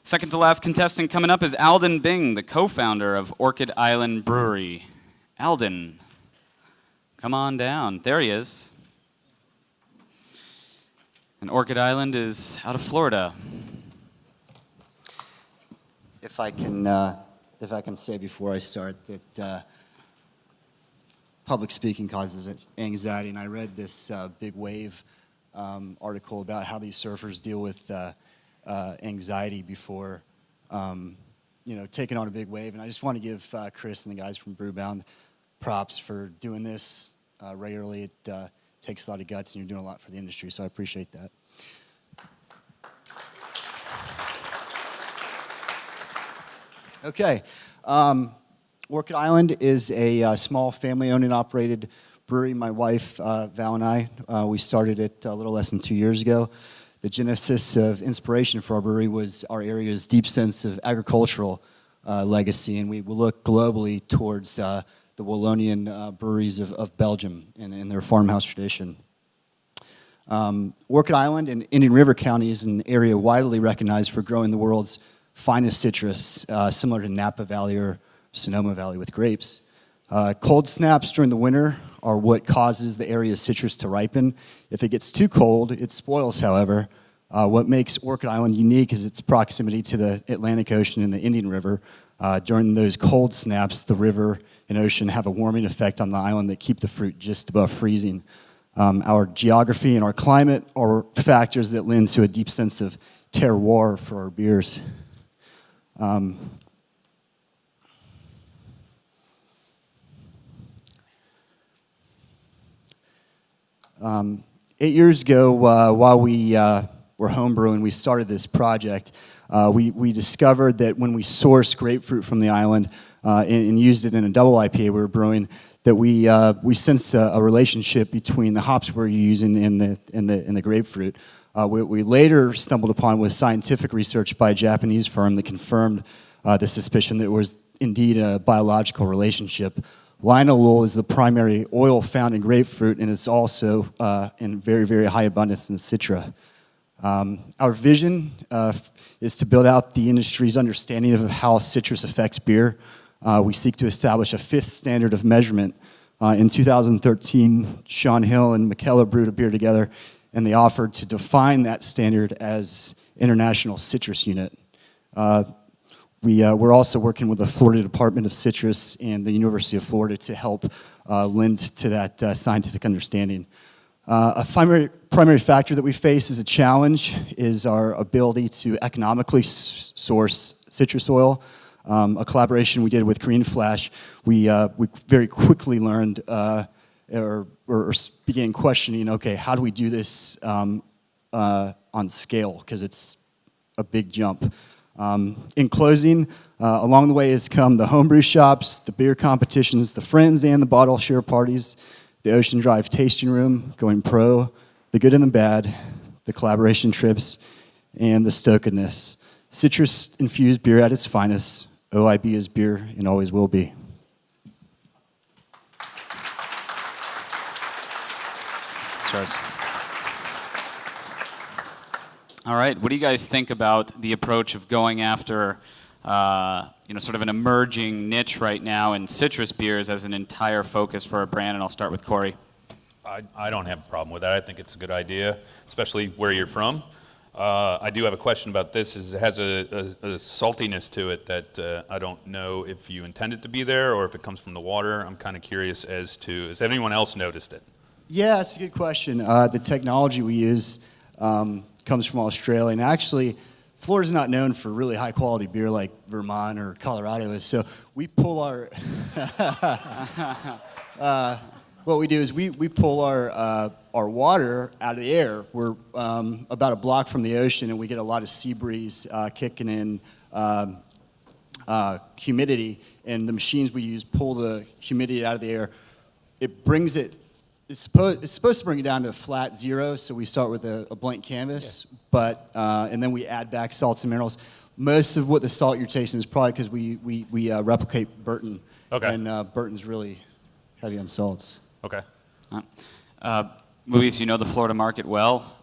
Second to last contestant coming up is Alden Bing, the co-founder of Orchid Island Brewery. Alden, come on down. There he is. And Orchid Island is out of Florida. If I can say before I start that public speaking causes anxiety, and I read this Big Wave article about how these surfers deal with anxiety before taking on a big wave, and I just want to give Chris and the guys from Brewbound props for doing this regularly. It takes a lot of guts, and you're doing a lot for the industry, so I appreciate that. Okay, Orchid Island is a small family-owned and operated brewery. My wife, Val, and I, we started it a little less than 2 years ago. The genesis of inspiration for our brewery was our area's deep sense of agricultural legacy, and we look globally towards the Wallonian breweries of Belgium and their farmhouse tradition. Orchid Island in Indian River County is an area widely recognized for growing the world's finest citrus, similar to Napa Valley or Sonoma Valley with grapes. Cold snaps during the winter are what causes the area's citrus to ripen. If it gets too cold, it spoils, however. What makes Orchid Island unique is its proximity to the Atlantic Ocean and the Indian River. During those cold snaps, the river and ocean have a warming effect on the island that keep the fruit just above freezing. Our geography and our climate are factors that lend to a deep sense of terroir for our beers. 8 years ago, while we were homebrewing, we started this project. We discovered that when we sourced grapefruit from the island and used it in a double IPA we were brewing, that we sensed a relationship between the hops we were using in the grapefruit. What we later stumbled upon was scientific research by a Japanese firm that confirmed the suspicion that it was indeed a biological relationship. Linalool is the primary oil found in grapefruit, and it's also in very, very high abundance in citra. Our vision is to build out the industry's understanding of how citrus affects beer. We seek to establish a fifth standard of measurement. In 2013, Sean Hill and Michaela brewed a beer together, and they offered to define that standard as International Citrus Unit. We're also working with the Florida Department of Citrus and the University of Florida to help lend to that scientific understanding. A primary factor that we face as a challenge is our ability to economically source citrus oil. A collaboration we did with Green Flash, we very quickly learned or began questioning, okay, how do we do this on scale? Because it's a big jump. In closing, along the way has come the homebrew shops, the beer competitions, the friends and the bottle share parties, the Ocean Drive tasting room, going pro, the good and the bad, the collaboration trips, and the stokedness. Citrus-infused beer at its finest. OIB is beer and always will be. Stars. All right, what do you guys think about the approach of going after, sort of an emerging niche right now in citrus beers as an entire focus for a brand? And I'll start with Corey. I don't have a problem with that. I think it's a good idea, especially where you're from. I do have a question about this. It has a saltiness to it that I don't know if you intend it to be there or if it comes from the water. I'm kind of curious as to, has anyone else noticed it? Yeah, that's a good question. The technology we use comes from Australia, and actually, Florida's not known for really high quality beer like Vermont or Colorado is. So we pull our what we do is we pull our water out of the air. We're about a block from the ocean, and we get a lot of sea breeze kicking in humidity, and the machines we use pull the humidity out of the air. It brings it. It's supposed to bring it down to a flat zero, so we start with a blank canvas, and then we add back salts and minerals. Most of what the salt you're tasting is probably because we replicate Burton, okay. And Burton's really heavy on salts. Okay. Luis, you know the Florida market well.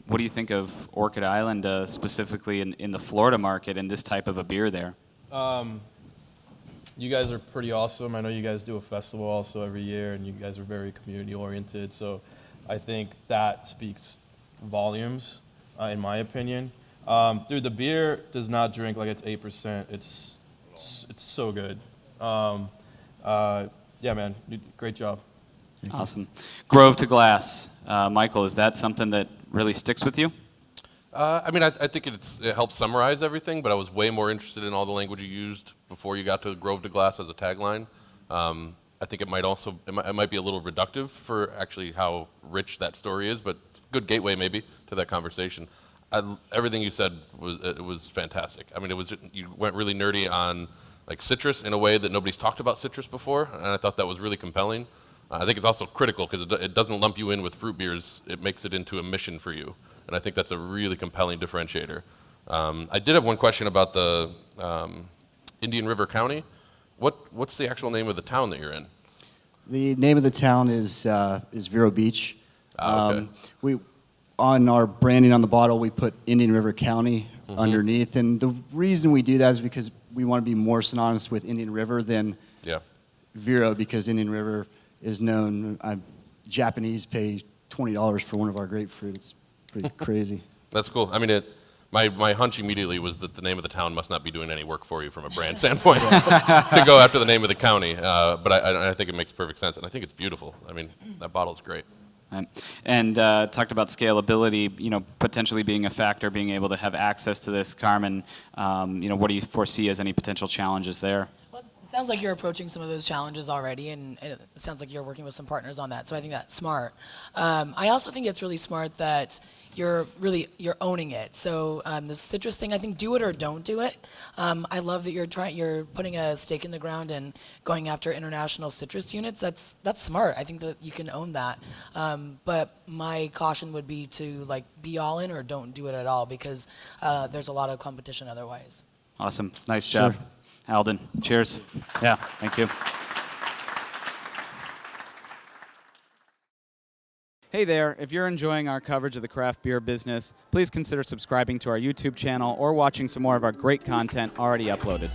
what do you think of Orchid Island, specifically in the Florida market and this type of a beer there? You guys are pretty awesome. I know you guys do a festival also every year, and you guys are very community-oriented. So I think that speaks volumes, in my opinion. Dude, the beer does not drink like it's 8%. It's so good. Yeah, man, great job. Awesome. Grove to glass. Michael, is that something that really sticks with you? I mean, I think it helps summarize everything, but I was way more interested in all the language you used before you got to Grove to Glass as a tagline. I think it might be a little reductive for actually how rich that story is, but good gateway maybe to that conversation. Everything you said was fantastic. I mean, you went really nerdy on like citrus in a way that nobody's talked about citrus before, and I thought that was really compelling. I think it's also critical because it doesn't lump you in with fruit beers. It makes it into a mission for you, and I think that's a really compelling differentiator. I did have one question about the Indian River County. What's the actual name of the town that you're in? The name of the town is Vero Beach. Okay. On our branding on the bottle, we put Indian River County underneath, and the reason we do that is because we want to be more synonymous with Indian River than Vero, because Indian River is known. Japanese pay $20 for one of our grapefruit. It's pretty crazy. That's cool. I mean, my hunch immediately was that the name of the town must not be doing any work for you from a brand standpoint to go after the name of the county. But I think it makes perfect sense, and I think it's beautiful. I mean, that bottle's great. Right. And talked about scalability, potentially being a factor, being able to have access to this. Carmen, what do you foresee as any potential challenges there? Well, it sounds like you're approaching some of those challenges already, and it sounds like you're working with some partners on that, so I think that's smart. I also think it's really smart that you're owning it. So the citrus thing, I think, do it or don't do it. I love that you're putting a stake in the ground and going after international citrus units. That's smart. I think that you can own that. But my caution would be to be all in or don't do it at all, because there's a lot of competition otherwise. Awesome. Nice job. Sure. Alden, cheers. Yeah, thank you. Hey there, if you're enjoying our coverage of the craft beer business, please consider subscribing to our YouTube channel or watching some more of our great content already uploaded.